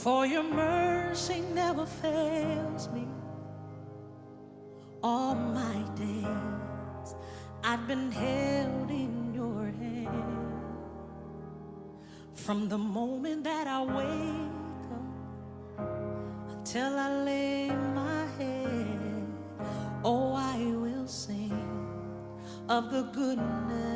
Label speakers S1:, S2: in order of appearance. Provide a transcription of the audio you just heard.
S1: For your mercy never fails me. All my days I've been held in your hand. From the moment that I wake up until I lay my head, oh, I will sing of the goodness